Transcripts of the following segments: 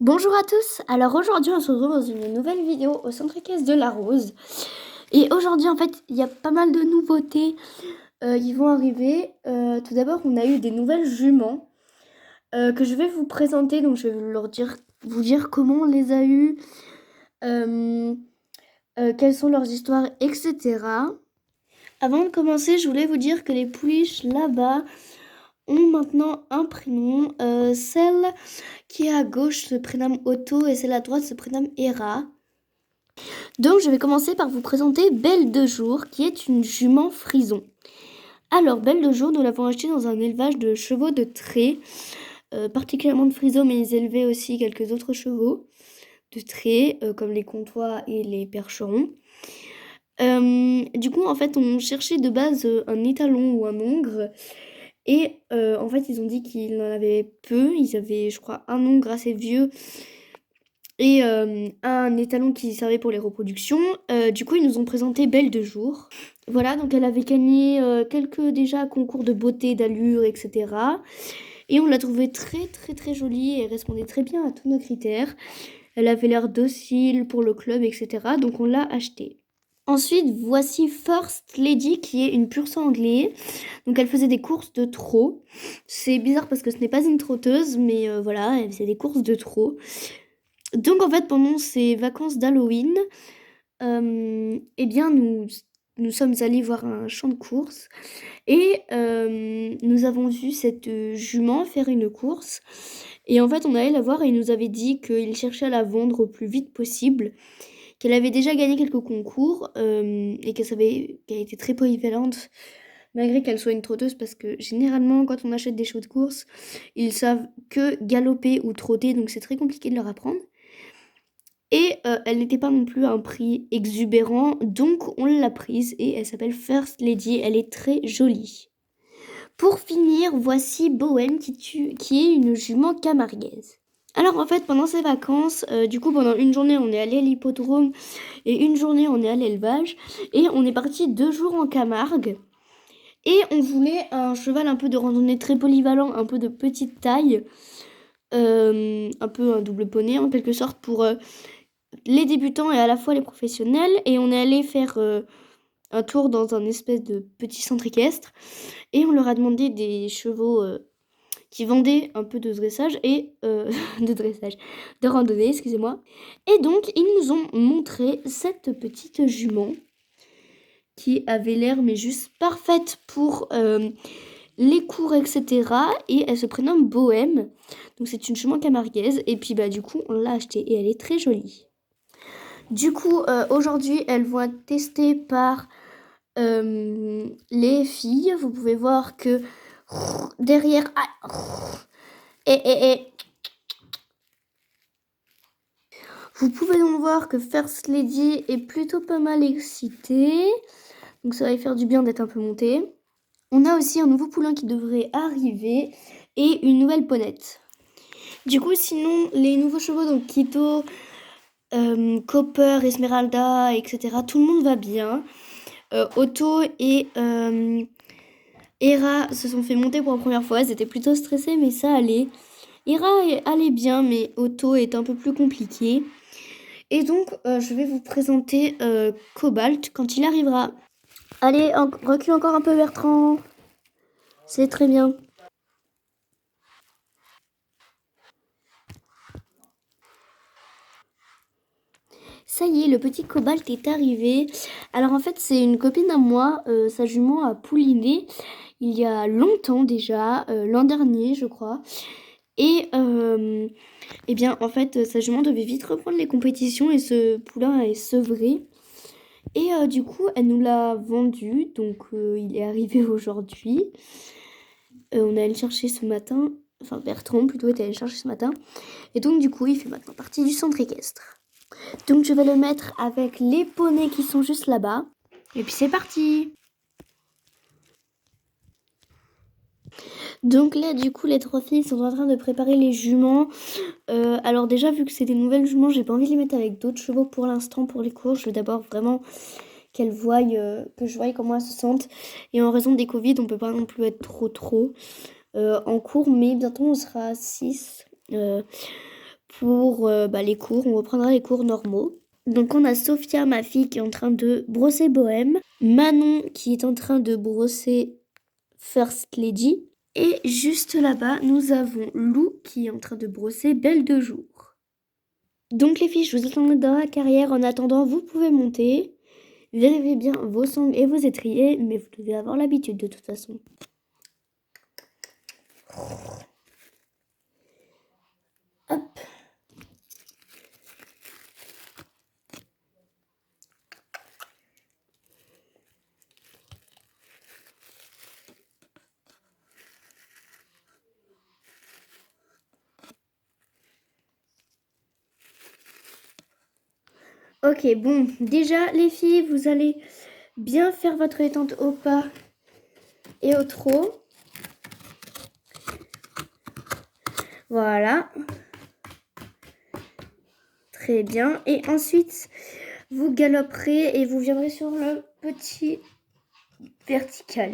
Bonjour à tous, alors aujourd'hui on se retrouve dans une nouvelle vidéo au centre équestre de la Rose. Et aujourd'hui en fait il y a pas mal de nouveautés qui vont arriver. Tout d'abord on a eu des nouvelles juments que je vais vous présenter, donc je vais vous dire comment on les a eues, euh, quelles sont leurs histoires, etc. Avant de commencer, je voulais vous dire que les pouliches là-bas ont maintenant un prénom. Celle qui est à gauche se prénomme Otto et celle à droite se prénomme Hera. Donc je vais commencer par vous présenter Belle de Jour, qui est une jument frison. Alors Belle de Jour, nous l'avons achetée dans un élevage de chevaux de trait, particulièrement de frison, mais ils élevaient aussi quelques autres chevaux de trait, comme les comtois et les percherons. Du coup, en fait, on cherchait de base un étalon ou un hongre. Et en fait, ils ont dit qu'ils en avaient peu. Ils avaient, je crois, un hongre assez vieux et un étalon qui servait pour les reproductions. Du coup, ils nous ont présenté Belle de Jour. Voilà, donc elle avait gagné quelques déjà concours de beauté, d'allure, etc. Et on l'a trouvée très très très jolie et elle répondait très bien à tous nos critères. Elle avait l'air docile pour le club, etc. Donc on l'a achetée. Ensuite, voici First Lady qui est une pur sang anglais. Donc elle faisait des courses de trot. C'est bizarre parce que ce n'est pas une trotteuse, mais voilà, elle faisait des courses de trot. Donc en fait, pendant ces vacances d'Halloween, eh bien nous sommes allés voir un champ de course et nous avons vu cette jument faire une course. Et en fait, on allait la voir et il nous avait dit qu'il cherchait à la vendre au plus vite possible, qu'elle avait déjà gagné quelques concours et qu'elle était très polyvalente malgré qu'elle soit une trotteuse, parce que généralement quand on achète des chevaux de course, ils savent que galoper ou trotter, donc c'est très compliqué de leur apprendre. Et elle n'était pas non plus à un prix exubérant, donc on l'a prise et elle s'appelle First Lady, elle est très jolie. Pour finir, voici Bowen qui est une jument camarguaise. Alors en fait, pendant ces vacances, du coup pendant une journée on est allé à l'hippodrome et une journée on est à l'élevage et on est parti 2 jours en Camargue. Et on voulait un cheval un peu de randonnée très polyvalent, un peu de petite taille, un peu un double poney en quelque sorte pour les débutants et à la fois les professionnels. Et on est allé faire un tour dans un espèce de petit centre équestre et on leur a demandé des chevaux qui vendaient un peu de dressage et de randonnée, excusez-moi. Et donc ils nous ont montré cette petite jument qui avait l'air mais juste parfaite pour les cours, etc. Et elle se prénomme Bohème. Donc c'est une jument camarguaise. Et puis bah du coup on l'a achetée et elle est très jolie. Du coup aujourd'hui elles vont être testées par les filles. Vous pouvez voir que derrière... et vous pouvez donc voir que First Lady est plutôt pas mal excitée. Donc ça va lui faire du bien d'être un peu montée. On a aussi un nouveau poulain qui devrait arriver et une nouvelle ponette. Du coup, sinon, les nouveaux chevaux, donc Quito, Copper, Esmeralda, etc., tout le monde va bien. Otto et Hera se sont fait monter pour la première fois. Elles étaient plutôt stressées, mais ça allait. Hera allait bien, mais Otto est un peu plus compliqué. Et donc, je vais vous présenter Cobalt quand il arrivera. Allez, recule encore un peu, Bertrand. C'est très bien. Ça y est, le petit Cobalt est arrivé. Alors en fait, c'est une copine à moi, sa jument a pouliné il y a longtemps déjà, l'an dernier je crois. Et eh bien en fait, sa jument devait vite reprendre les compétitions et ce poulain est sevré. Et du coup, elle nous l'a vendu, donc il est arrivé aujourd'hui. On est allé le chercher ce matin, enfin Bertrand plutôt est allé le chercher ce matin. Et donc du coup, il fait maintenant partie du centre équestre. Donc je vais le mettre avec les poneys qui sont juste là-bas. Et puis c'est parti. Donc là du coup les 3 filles sont en train de préparer les juments. Alors déjà vu que c'est des nouvelles juments, j'ai pas envie de les mettre avec d'autres chevaux pour l'instant pour les courses. Je veux d'abord vraiment qu'elles voient, que je voie comment elles se sentent. Et en raison des Covid, on peut pas non plus être trop en cours. Mais bientôt on sera à 6. pour les cours. On reprendra les cours normaux. Donc on a Sophia, ma fille, qui est en train de brosser Bohème. Manon qui est en train de brosser First Lady. Et juste là-bas, nous avons Lou qui est en train de brosser Belle de Jour. Donc les filles, je vous attends dans la carrière. En attendant, vous pouvez monter. Vérifiez bien vos sangles et vos étriers, mais vous devez avoir l'habitude de toute façon. Hop. Ok, bon, déjà les filles, vous allez bien faire votre détente au pas et au trot. Voilà. Très bien. Et ensuite, vous galoperez et vous viendrez sur le petit vertical.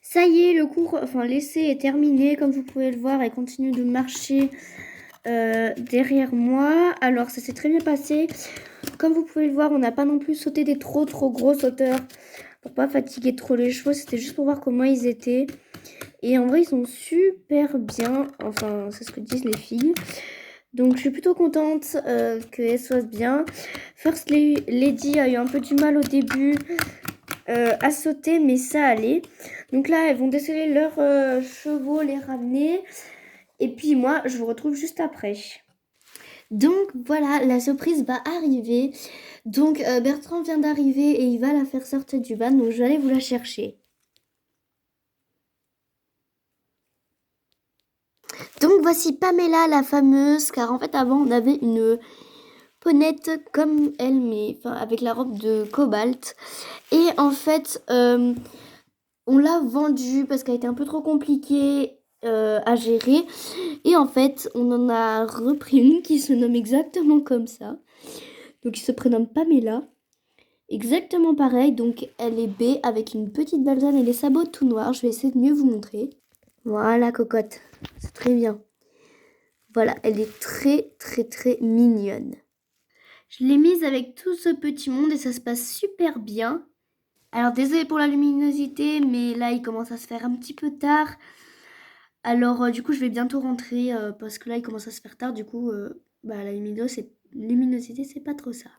Ça y est, le cours, l'essai est terminé. Comme vous pouvez le voir, elle continue de marcher derrière moi. Alors, ça s'est très bien passé. Comme vous pouvez le voir, on n'a pas non plus sauté des trop grosses hauteurs pour pas fatiguer trop les chevaux. C'était juste pour voir comment ils étaient. Et en vrai, ils sont super bien. Enfin, c'est ce que disent les filles. Donc, je suis plutôt contente qu'elles soient bien. First Lady a eu un peu du mal au début. à sauter, mais ça allait. Donc là, elles vont déceler leurs chevaux, les ramener. Et puis moi, je vous retrouve juste après. Donc voilà, la surprise va arriver. Donc Bertrand vient d'arriver et il va la faire sortir du van. Donc je vais aller vous la chercher. Donc voici Pamela, la fameuse, car en fait avant on avait une ponette comme elle, mais enfin, avec la robe de cobalt. Et en fait, on l'a vendue parce qu'elle était un peu trop compliquée à gérer. Et en fait, on en a repris une qui se nomme exactement comme ça. Donc il se prénomme Pamela. Exactement pareil, donc elle est B avec une petite balzane et les sabots tout noirs. Je vais essayer de mieux vous montrer. Voilà, cocotte, c'est très bien. Voilà, elle est très très très mignonne. Je l'ai mise avec tout ce petit monde et ça se passe super bien. Alors désolée pour la luminosité, mais là il commence à se faire un petit peu tard. Alors du coup je vais bientôt rentrer parce que là il commence à se faire tard. Du coup la luminosité c'est pas trop ça.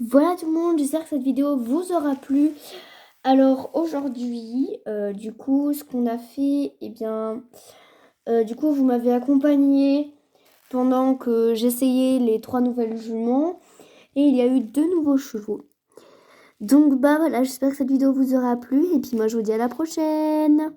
Voilà tout le monde, j'espère que cette vidéo vous aura plu. Alors aujourd'hui, du coup, ce qu'on a fait, eh bien, du coup, vous m'avez accompagné pendant que j'essayais les 3 nouvelles juments et il y a eu 2 nouveaux chevaux. Donc voilà, j'espère que cette vidéo vous aura plu et puis moi je vous dis à la prochaine.